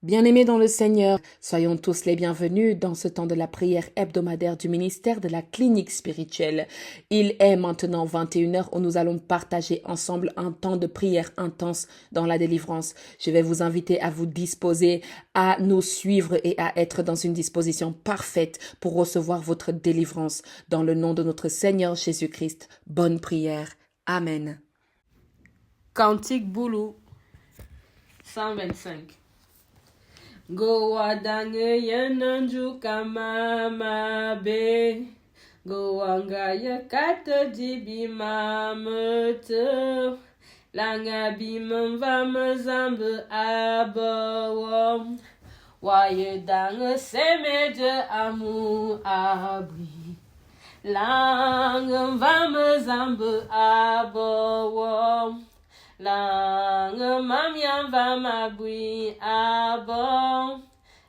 Bien-aimés dans le Seigneur, soyons tous les bienvenus dans ce temps de la prière hebdomadaire du ministère de la clinique spirituelle. Il est maintenant 21 heures où nous allons partager ensemble un temps de prière intense dans la délivrance. Je vais vous inviter à vous disposer, à nous suivre et à être dans une disposition parfaite pour recevoir votre délivrance. Dans le nom de notre Seigneur Jésus-Christ, bonne prière. Amen. Cantique Boulou 125. Go wadange yenanju kamama be. Go wanga yakata jibi mamete. Langa bimem vame zambe abawom. Waye dange semeje amu abri. Langem vame zambe abawom. Lange mamia vam abui abon.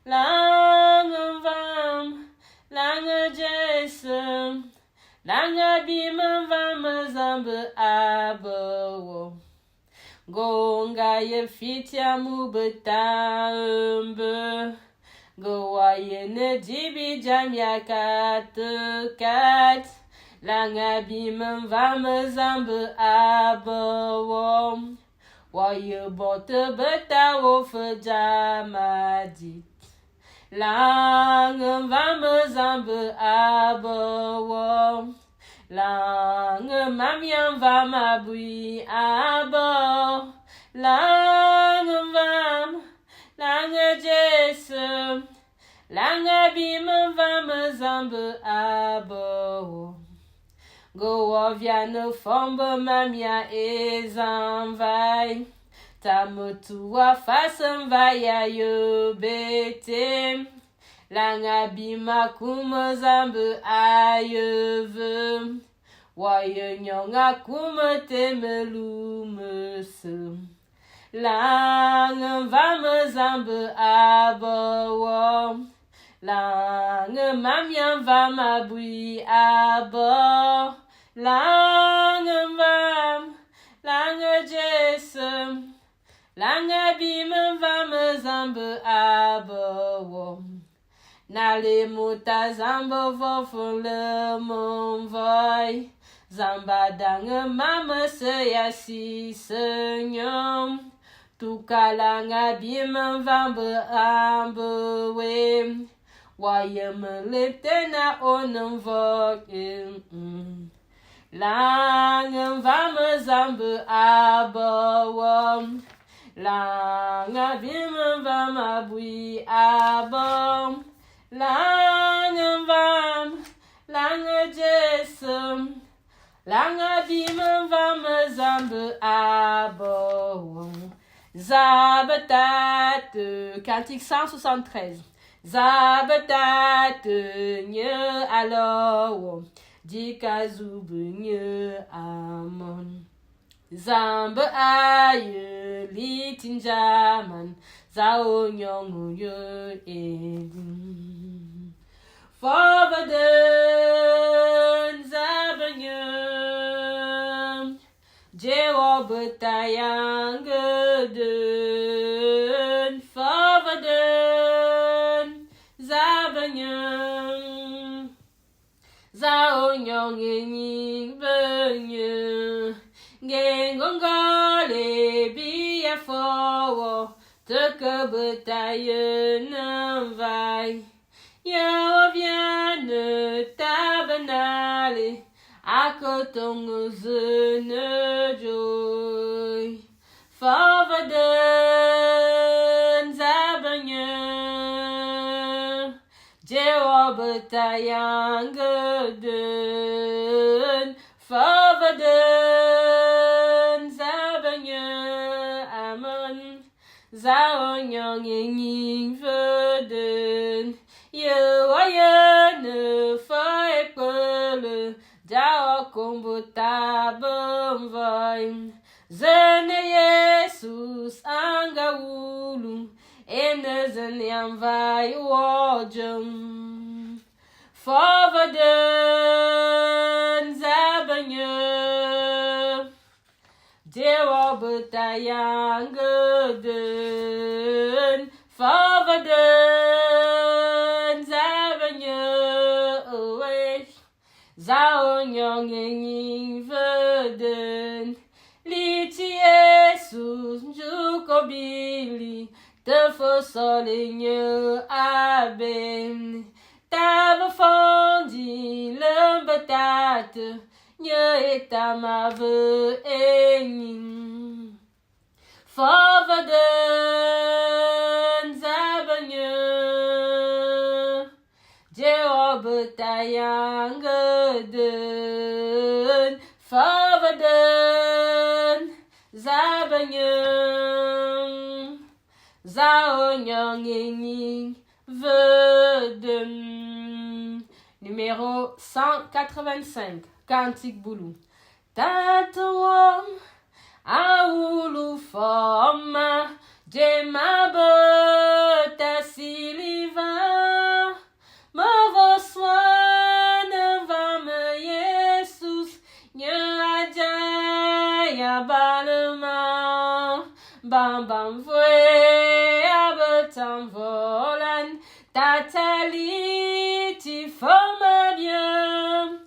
Lange vam, lange jesem. Lange bimem vam zambe abo. Gonga ye fitia mu beta umbe. Go aye ne jibi jamia kat. Langa bimem vam zambe abawom. Waye bote beta wofe jamadit. Langa vam zambe abawom. Langa mamiam vam abui abo. Langa vam, langa jesem. Langa bimem vam zambe abawom. Go oviane fombe mamia ezanvai. Tamotua fasem vaya yo bete. Langa bima kume zambe ayeve. Waye nyonga kume temelu mese. Langa vame zambe abawom. Lange mamia vam abui abo. Lange vam, lange jesem. Lange bimem vam zambe abo. Nale muta zambe vofon le mon voy. Zamba dange mame se yasi senyom. Tuka lange bimem vambe ambewe. Waye me leptena onem voke. Lange vame zambe abawom. Lange bimem vam abui abom. Lange vam, lange jesem. Lange bimem vam zambe abawom. Zabetate, cantique 173. Zabetate nye alo. Dikazubu nye amon. Zambe aye litinjaman. Zao nyongu yo edin. Forvaden zabanye. Jewo betayangeden. Forvaden zabanye. Zao nyong enying benye. Gengongole biya fowo. Teke betaye nanvai. Yo vienne tabenale. Akotong zene joy. Forvaden zabanye. Jewo betayangeden. Forvaden zabanye. Amen. Zao nyong enying veden. Yo ayene fa ekele. Jao kombo tabemvain. Zene Jesus anga ulu. Ene zene amvai wojem. Forvaden zabanye. Jewo betayangeden. Favaden Zabanya away. Zaon young and Verden. Liti Jesus Jukobili. De Fossoligne Aben. Tava fondi l'embatate. Nye etamave enin. Favaden Zabanya. Jeob Tayangaden. Favaden Zabanya. Zaonyang ening Veden. Numéro 185. Cantique Boulou. Tatawam Aoulou Forma Jemabota Siliva Mavo Swan Vame Jesus Nyajaya Balema Bam Bam Vwe Abetam Volan Tataliti Forma bien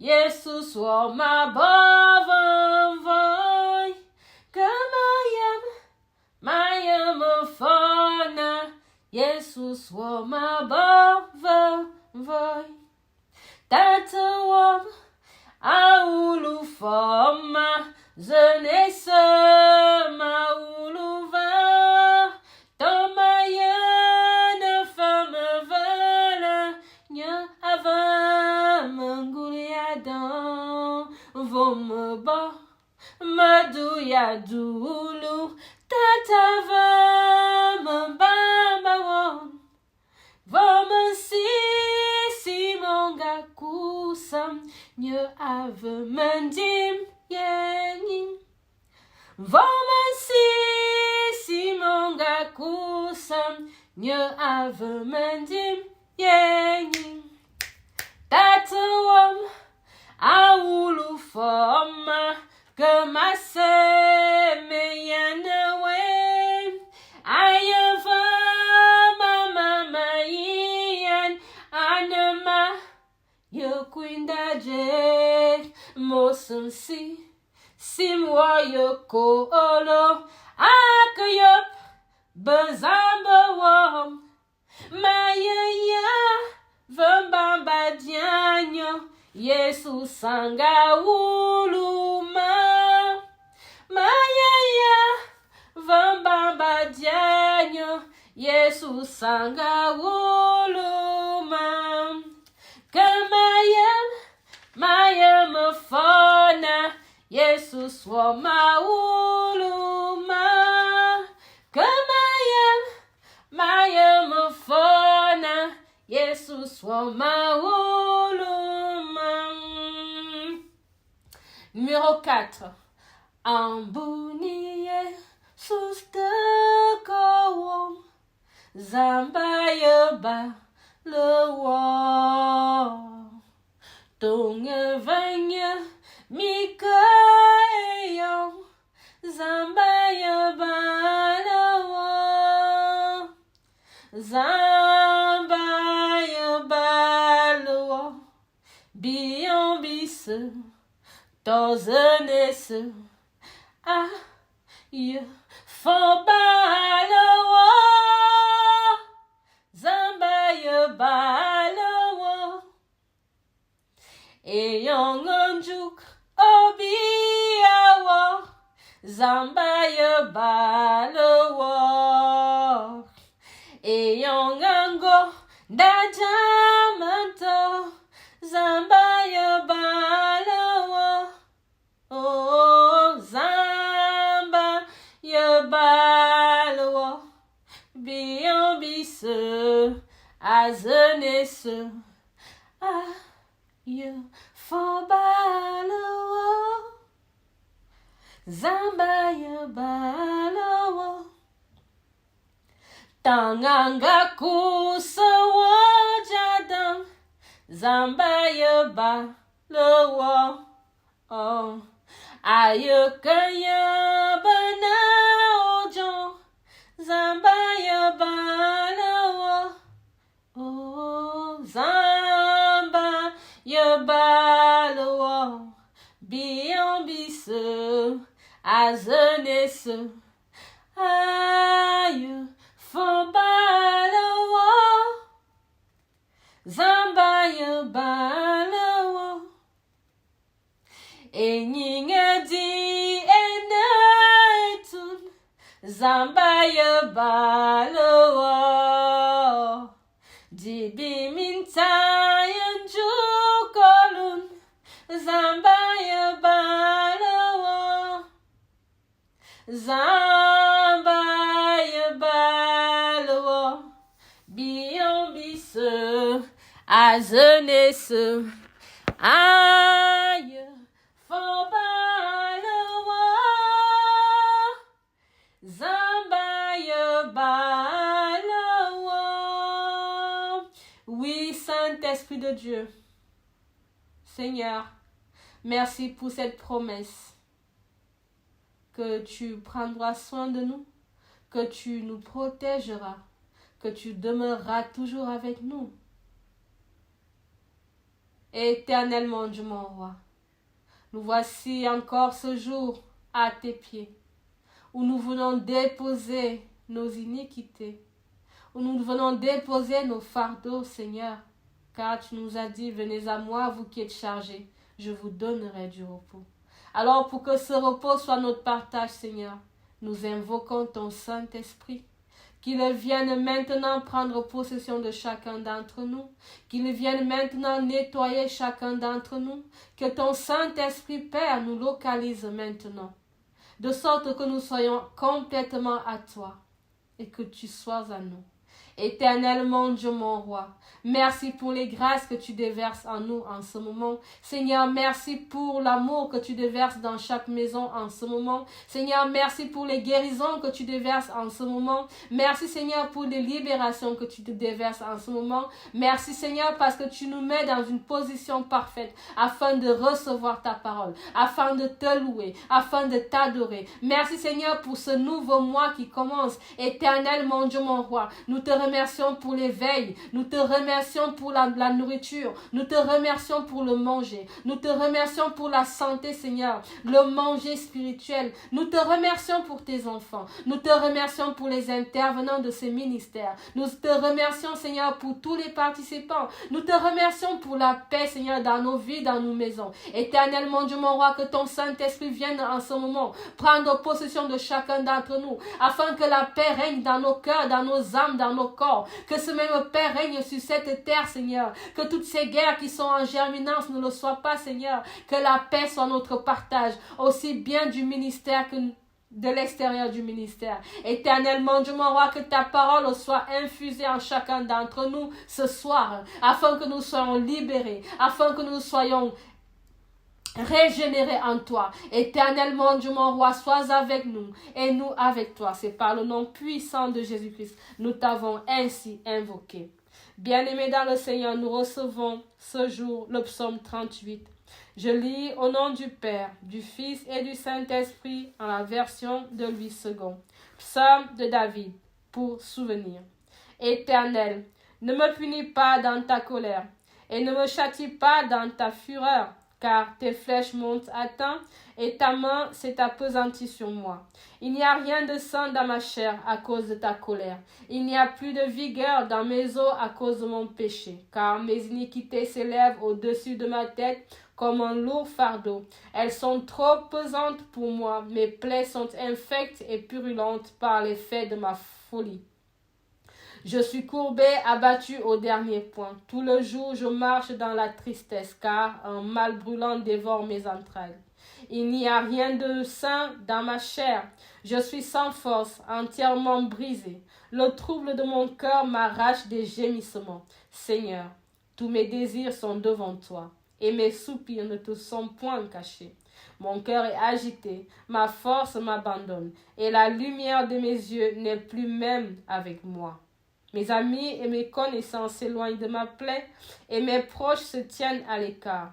Jesus wa ma bavan voy. Kamayam fona. Jesus wa ma bavan voy. Tatawam aulu foma. Zenese ma ulu va. Tomayana fama vala. Nya avam dan vom ba maduya dulu tatava mbamba won vom si monga kusam nye ave mandim yenin vom si monga kusam nye ave mandim yenin Tatawam Aoulou Forma Kamase Meyanawe Ayava Mama Ian Anama Yokwindaje Mosansi Simwa Yoko-olo Akayop Bazamba Wam Mayaya Vambamba dianyo Yesu sanga uluma Mayaya Vambamba dianyo Yesu sanga uluma Kamayam Mayam fona Yesu swama uluma Kamayam Mayam fona Jesus wa mauluma. Numéro 4. Ambuniye sustako Zambaya ba le wa. Tonge vanya mikayo Zambaya ba le wa. Zambaya balwa bion bise tozenese aïe font balwa Zambaya balwa e yongonjuk obiawa Zambaya balwa Eyongango dajamanto Zambaya balawa Oh Zambaya balawa Bion bise azenese Aïe font balawa Zambaya balawa Tanganga kusa wajadam Zambaya ba lo wa oh Aye kaya bana ojo. Zamba ya balawo. Oh, Zamba ya balawo. Biyan bise. Azenese. Aye fo balawo. Zamba ya balawo. Enyinga di enaitun. Zamba ya balawo. Dibi minta yanjukolun. Zamba ya balawo. Zamba ya balawo. Biyon bise. Azenese. Aye. Fo balawo. Zamba ya balawo. Oui, Saint-Esprit de Dieu. Seigneur, merci pour cette promesse que tu prendras soin de nous, que tu nous protégeras, que tu demeureras toujours avec nous. Éternellement, Dieu mon roi, nous voici encore ce jour à tes pieds, où nous venons déposer nos iniquités, où nous venons déposer nos fardeaux, Seigneur, car tu nous as dit, venez à moi, vous qui êtes chargés, je vous donnerai du repos. Alors pour que ce repos soit notre partage, Seigneur, nous invoquons ton Saint-Esprit, qu'il vienne maintenant prendre possession de chacun d'entre nous, qu'il vienne maintenant nettoyer chacun d'entre nous, que ton Saint-Esprit, Père, nous localise maintenant, de sorte que nous soyons complètement à toi et que tu sois à nous. Éternellement, Dieu mon roi, merci pour les grâces que tu déverses en nous en ce moment. Seigneur, merci pour l'amour que tu déverses dans chaque maison en ce moment. Seigneur, merci pour les guérisons que tu déverses en ce moment. Merci, Seigneur, pour les libérations que tu te déverses en ce moment. Merci, Seigneur, parce que tu nous mets dans une position parfaite afin de recevoir ta parole, afin de te louer, afin de t'adorer. Merci, Seigneur, pour ce nouveau mois qui commence. Éternellement, Dieu mon roi, nous te remercions pour l'éveil, nous te remercions pour la nourriture, nous te remercions pour le manger, nous te remercions pour la santé, Seigneur, le manger spirituel, nous te remercions pour tes enfants, nous te remercions pour les intervenants de ces ministères, nous te remercions, Seigneur, pour tous les participants, nous te remercions pour la paix, Seigneur, dans nos vies, dans nos maisons. Éternellement, Dieu mon roi, que ton Saint-Esprit vienne en ce moment prendre possession de chacun d'entre nous, afin que la paix règne dans nos cœurs, dans nos âmes, dans nos corps, que ce même paix règne sur cette terre, Seigneur, que toutes ces guerres qui sont en germinance ne le soient pas, Seigneur, que la paix soit notre partage, aussi bien du ministère que de l'extérieur du ministère. Éternellement, Dieu mon roi, que ta parole soit infusée en chacun d'entre nous ce soir, afin que nous soyons libérés, afin que nous soyons régénérés en toi. Éternellement, Dieu mon roi, sois avec nous et nous avec toi. C'est par le nom puissant de Jésus-Christ nous t'avons ainsi invoqué. Bien-aimés dans le Seigneur, nous recevons ce jour le psaume 38. Je lis au nom du Père, du Fils et du Saint-Esprit en la version de Louis II. Psaume de David pour souvenir. Éternel, ne me punis pas dans ta colère et ne me châtie pas dans ta fureur, car tes flèches montent à temps et ta main s'est appesantie sur moi. Il n'y a rien de sain dans ma chair à cause de ta colère. Il n'y a plus de vigueur dans mes os à cause de mon péché, car mes iniquités s'élèvent au-dessus de ma tête comme un lourd fardeau. Elles sont trop pesantes pour moi. Mes plaies sont infectes et purulentes par l'effet de ma folie. Je suis courbé, abattu au dernier point. Tout le jour, je marche dans la tristesse, car un mal brûlant dévore mes entrailles. Il n'y a rien de sain dans ma chair. Je suis sans force, entièrement brisé. Le trouble de mon cœur m'arrache des gémissements. Seigneur, tous mes désirs sont devant toi, et mes soupirs ne te sont point cachés. Mon cœur est agité, ma force m'abandonne, et la lumière de mes yeux n'est plus même avec moi. Mes amis et mes connaissances s'éloignent de ma plaie, et mes proches se tiennent à l'écart.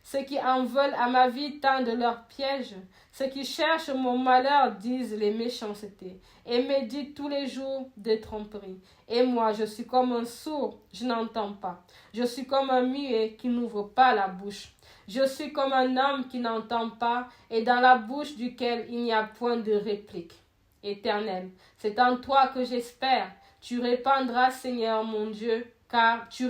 Ceux qui en veulent à ma vie tendent leurs pièges. Ceux qui cherchent mon malheur disent les méchancetés et méditent tous les jours des tromperies. Et moi, je suis comme un sourd, je n'entends pas. Je suis comme un muet qui n'ouvre pas la bouche. Je suis comme un homme qui n'entend pas et dans la bouche duquel il n'y a point de réplique. Éternel, c'est en toi que j'espère. Tu répondras, Seigneur mon Dieu, car je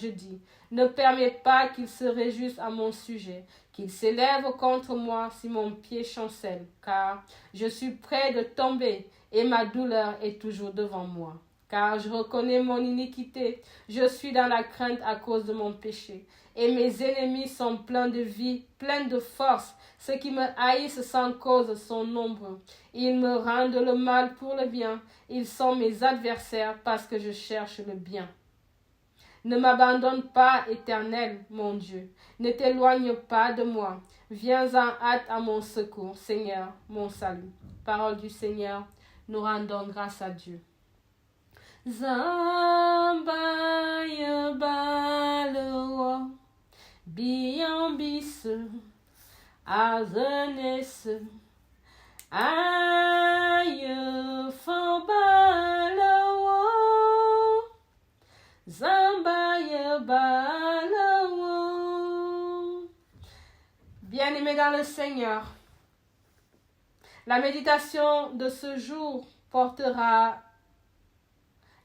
dis, ne permets pas qu'il se réjouisse à mon sujet, qu'il s'élève contre moi si mon pied chancelle, car je suis près de tomber et ma douleur est toujours devant moi. Car je reconnais mon iniquité, je suis dans la crainte à cause de mon péché, et mes ennemis sont pleins de vie, pleins de force. Ceux qui me haïssent sans cause sont nombreux. Ils me rendent le mal pour le bien. Ils sont mes adversaires parce que je cherche le bien. Ne m'abandonne pas, Éternel, mon Dieu. Ne t'éloigne pas de moi. Viens en hâte à mon secours, Seigneur, mon salut. Parole du Seigneur, nous rendons grâce à Dieu. Zambaya balawa, biambis, azenes, aye fambalawa, zambaya balawa. Bien-aimés dans le Seigneur, la méditation de ce jour portera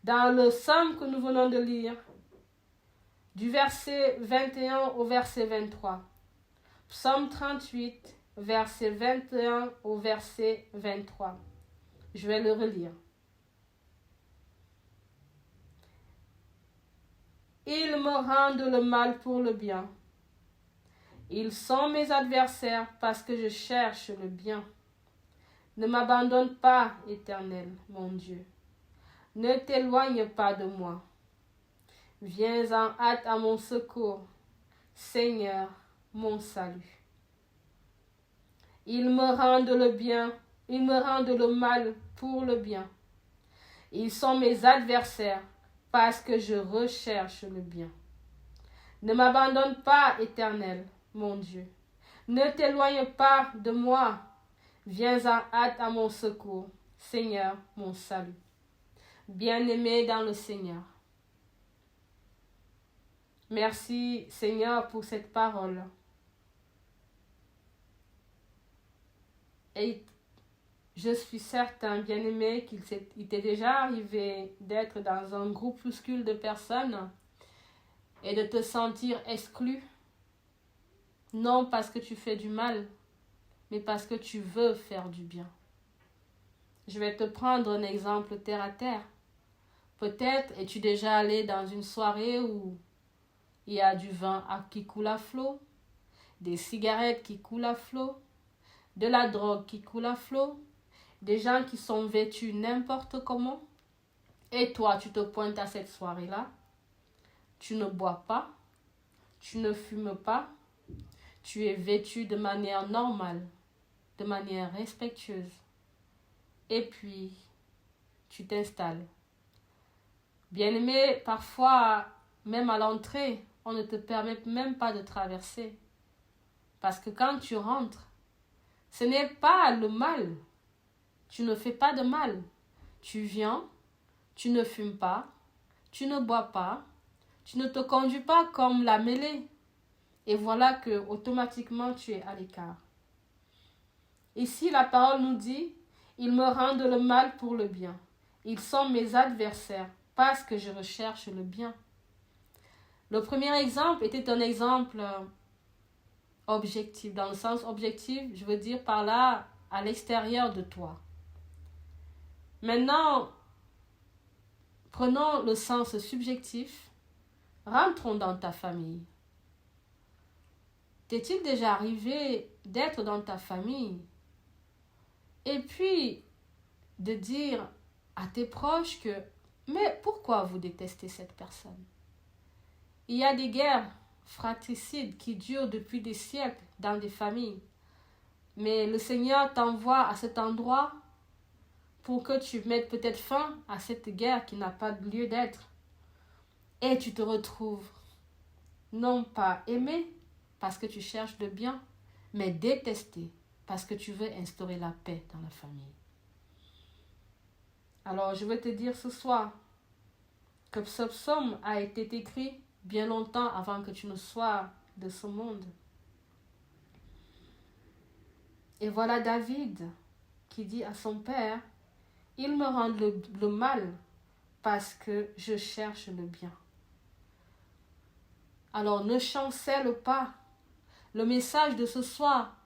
dans le psaume que nous venons de lire, du verset 21 au verset 23. Psaume 38, verset 21 au verset 23. Je vais le relire. Ils me rendent le mal pour le bien. Ils sont mes adversaires parce que je cherche le bien. Ne m'abandonne pas, Éternel, mon Dieu. Ne t'éloigne pas de moi. Viens en hâte à mon secours, Seigneur, mon salut. Ils me rendent le bien, ils me rendent le mal pour le bien. Ils sont mes adversaires parce que je recherche le bien. Ne m'abandonne pas, Éternel, mon Dieu. Ne t'éloigne pas de moi. Viens en hâte à mon secours, Seigneur, mon salut. Bien-aimés dans le Seigneur. Merci, Seigneur, pour cette parole. Et je suis certain, bien-aimé, qu'il t'est déjà arrivé d'être dans un groupuscule de personnes et de te sentir exclu. Non parce que tu fais du mal, mais parce que tu veux faire du bien. Je vais te prendre un exemple terre à terre. Peut-être es-tu déjà allé dans une soirée où il y a du vin qui coule à flot, des cigarettes qui coulent à flot, de la drogue qui coule à flot, des gens qui sont vêtus n'importe comment. Et toi, tu te pointes à cette soirée-là. Tu ne bois pas, tu ne fumes pas, tu es vêtu de manière normale, de manière respectueuse. Et puis, tu t'installes. Bien-aimé, parfois, même à l'entrée, on ne te permet même pas de traverser. Parce que quand tu rentres, ce n'est pas le mal. Tu ne fais pas de mal. Tu viens, tu ne fumes pas, tu ne bois pas, tu ne te conduis pas comme la mêlée. Et voilà que automatiquement tu es à l'écart. Ici, la parole nous dit, ils me rendent le mal pour le bien. Ils sont mes adversaires parce que je recherche le bien. Le premier exemple était un exemple objectif. Dans le sens objectif, je veux dire par là, à l'extérieur de toi. Maintenant, prenons le sens subjectif. Rentrons dans ta famille. T'est-il déjà arrivé d'être dans ta famille et puis de dire à tes proches que mais pourquoi vous détestez cette personne? Il y a des guerres fratricides qui durent depuis des siècles dans des familles. Mais le Seigneur t'envoie à cet endroit pour que tu mettes peut-être fin à cette guerre qui n'a pas lieu d'être. Et tu te retrouves non pas aimer parce que tu cherches le bien, mais détester parce que tu veux instaurer la paix dans la famille. Alors, je vais te dire ce soir que ce psaume a été écrit bien longtemps avant que tu ne sois de ce monde. Et voilà David qui dit à son père, « Il me rend le mal parce que je cherche le bien. » Alors, ne chancelle pas. Le message de ce soir,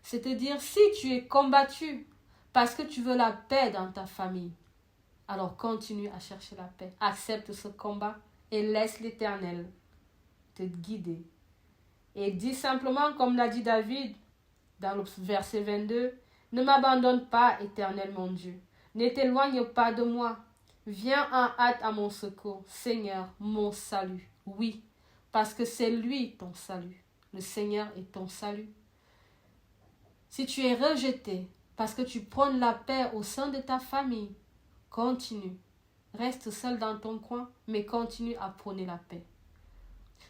c'est te dire, si tu es combattu parce que tu veux la paix dans ta famille, alors continue à chercher la paix. Accepte ce combat et laisse l'Éternel te guider. Et dis simplement, comme l'a dit David dans le verset 22, « Ne m'abandonne pas, Éternel mon Dieu. Ne t'éloigne pas de moi. Viens en hâte à mon secours, Seigneur, mon salut. » Oui, parce que c'est lui ton salut. Le Seigneur est ton salut. Si tu es rejeté parce que tu prônes la paix au sein de ta famille, continue. Reste seul dans ton coin, mais continue à prôner la paix.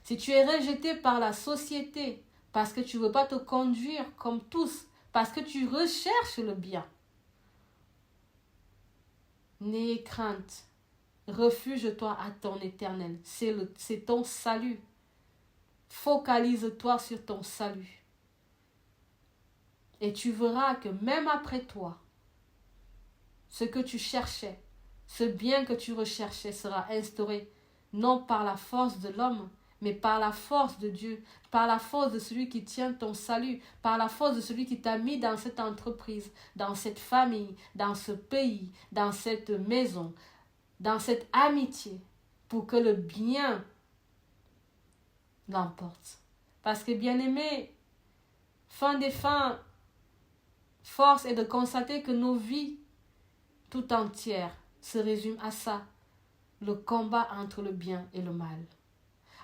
Si tu es rejeté par la société parce que tu ne veux pas te conduire comme tous, parce que tu recherches le bien, n'aie crainte. Refuge-toi à ton Éternel. C'est ton salut. Focalise-toi sur ton salut. Et tu verras que même après toi, ce que tu cherchais, ce bien que tu recherchais sera instauré, non par la force de l'homme, mais par la force de Dieu, par la force de celui qui tient ton salut, par la force de celui qui t'a mis dans cette entreprise, dans cette famille, dans ce pays, dans cette maison, dans cette amitié, pour que le bien l'emporte. Parce que, bien-aimé, fin des fins, force est de constater que nos vies tout entières se résument à ça, le combat entre le bien et le mal.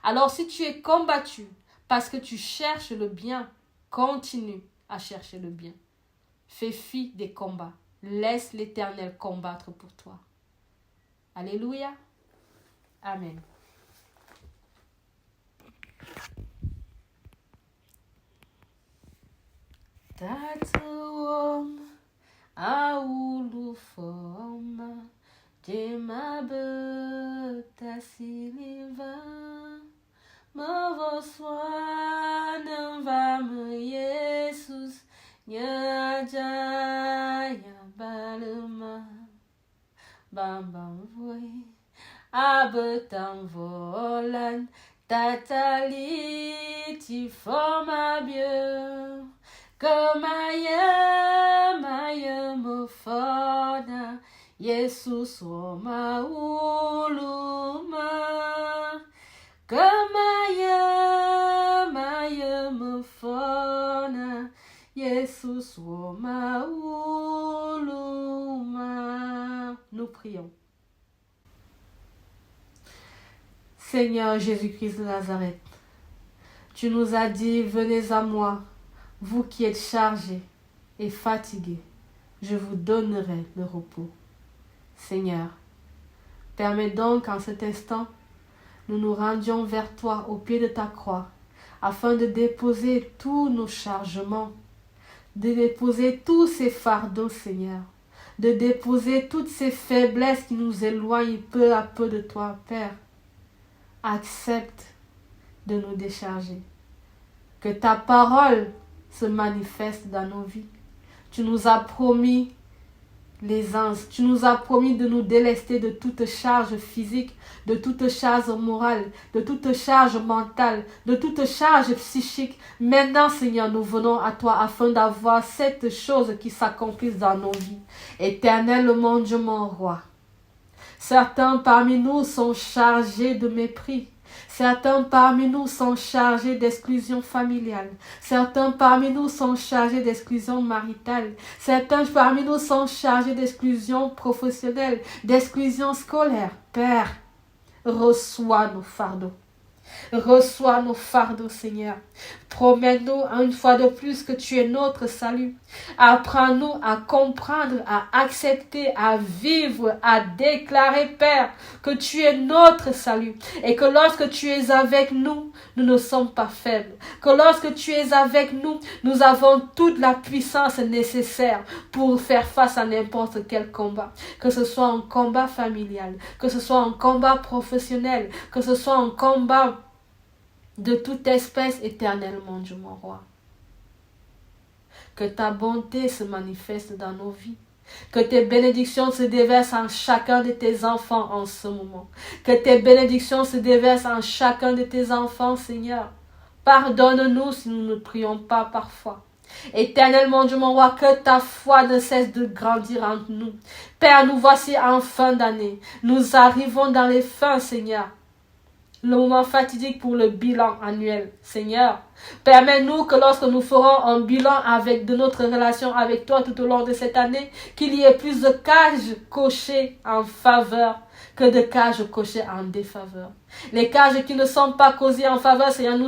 Alors si tu es combattu parce que tu cherches le bien, continue à chercher le bien. Fais fi des combats. Laisse l'Éternel combattre pour toi. Alléluia. Amen. Tatuom aulu forma de mabeta siliva mavoswana vama Jesus nyajaya balma bambam voi abetam volan tataliti forma bien que maia me fona Jesus oma uluma que maia me fona Jesus oma uluma. Nous prions. Seigneur Jésus-Christ de Nazareth, tu nous as dit, venez à moi, vous qui êtes chargés et fatigués, je vous donnerai le repos. Seigneur, permets donc qu'en cet instant, nous nous rendions vers toi au pied de ta croix, afin de déposer tous nos chargements, de déposer tous ces fardeaux, Seigneur, de déposer toutes ces faiblesses qui nous éloignent peu à peu de toi, Père. Accepte de nous décharger. Que ta parole se manifeste dans nos vies. Tu nous as promis l'aisance. Tu nous as promis de nous délester de toute charge physique, de toute charge morale, de toute charge mentale, de toute charge psychique. Maintenant, Seigneur, nous venons à toi afin d'avoir cette chose qui s'accomplisse dans nos vies. Éternel, mon Dieu, mon roi. Certains parmi nous sont chargés de mépris. Certains parmi nous sont chargés d'exclusion familiale. Certains parmi nous sont chargés d'exclusion maritale. Certains parmi nous sont chargés d'exclusion professionnelle, d'exclusion scolaire. Père, reçois nos fardeaux. Reçois nos fardeaux, Seigneur. Promets-nous une fois de plus que tu es notre salut. Apprends-nous à comprendre, à accepter, à vivre, à déclarer, Père, que tu es notre salut. Et que lorsque tu es avec nous, nous ne sommes pas faibles. Que lorsque tu es avec nous, nous avons toute la puissance nécessaire pour faire face à n'importe quel combat. Que ce soit un combat familial, que ce soit un combat professionnel, que ce soit un combat de toute espèce, éternellement, Dieu mon roi. Que ta bonté se manifeste dans nos vies. Que tes bénédictions se déversent en chacun de tes enfants en ce moment. Que tes bénédictions se déversent en chacun de tes enfants, Seigneur. Pardonne-nous si nous ne prions pas parfois. Éternellement, Dieu mon roi, que ta foi ne cesse de grandir entre nous. Père, nous voici en fin d'année. Nous arrivons dans les fins, Seigneur. Le moment fatidique pour le bilan annuel. Seigneur, permets-nous que lorsque nous ferons un bilan de notre relation avec toi tout au long de cette année, qu'il y ait plus de cages cochées en faveur que de cages cochées en défaveur. Les cages qui ne sont pas causées en faveur, Seigneur, nous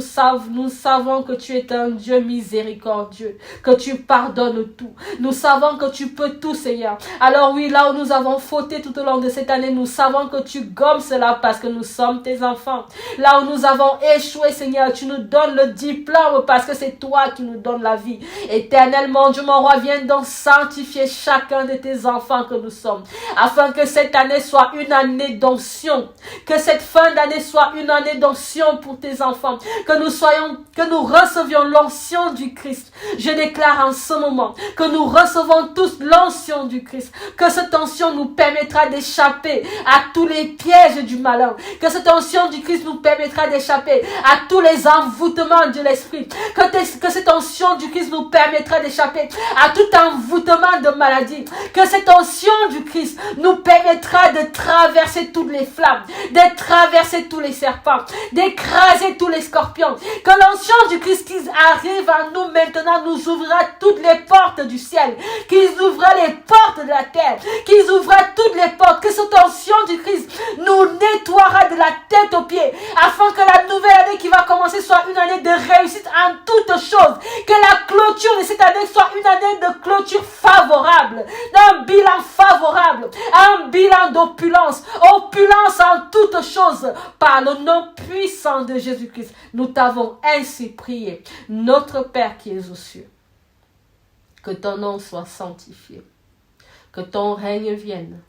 savons que tu es un Dieu miséricordieux, que tu pardonnes tout. Nous savons que tu peux tout, Seigneur. Alors oui, là où nous avons fauté tout au long de cette année, nous savons que tu gommes cela parce que nous sommes tes enfants. Là où nous avons échoué, Seigneur, tu nous donnes le diplôme parce que c'est toi qui nous donnes la vie. Éternellement, Dieu mon roi, viens donc sanctifier chacun de tes enfants que nous sommes, afin que cette année soit une année d'onction, que cette fin d'année soit une année d'onction pour tes enfants, que nous recevions l'onction du Christ. Je déclare en ce moment que nous recevons tous l'onction du Christ, que cette onction nous permettra d'échapper à tous les pièges du malin, que cette onction du Christ nous permettra d'échapper à tous les envoûtements de l'esprit, que cette onction du Christ nous permettra d'échapper à tout envoûtement de maladie, que cette onction du Christ nous permettra de traverser toutes les flammes, de traverser tous les serpents, d'écraser tous les scorpions, que l'onction du Christ qui arrive à nous maintenant nous ouvrira toutes les portes du ciel, qu'il ouvrira les portes de la terre, qu'il ouvrira toutes les portes, que cette onction du Christ nous nettoiera de la tête aux pieds, afin que la nouvelle année qui va commencer soit une année de réussite en toutes choses, que la clôture de cette année soit une année de clôture favorable, d'un bilan favorable, un bilan d'opulence, opulence en toutes choses. Par le nom puissant de Jésus-Christ, nous t'avons ainsi prié. Notre Père qui es aux cieux, que ton nom soit sanctifié, que ton règne vienne,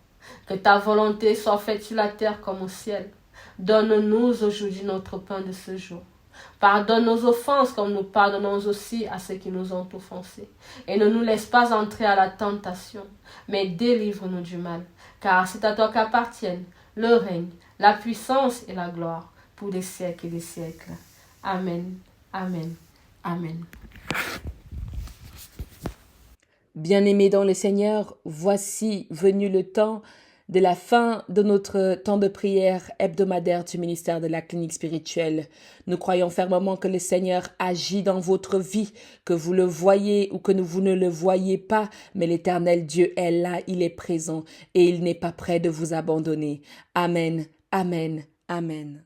que ta volonté soit faite sur la terre comme au ciel. Donne-nous aujourd'hui notre pain de ce jour. Pardonne nos offenses comme nous pardonnons aussi à ceux qui nous ont offensés. Et ne nous laisse pas entrer à la tentation, mais délivre-nous du mal. Car c'est à toi qu'appartiennent le règne, la puissance et la gloire pour des siècles et des siècles. Amen, amen, amen. Bien-aimés dans le Seigneur, voici venu le temps de la fin de notre temps de prière hebdomadaire du ministère de la clinique spirituelle. Nous croyons fermement que le Seigneur agit dans votre vie, que vous le voyez ou que vous ne le voyez pas, mais l'Éternel Dieu est là, il est présent et il n'est pas prêt de vous abandonner. Amen, amen, amen.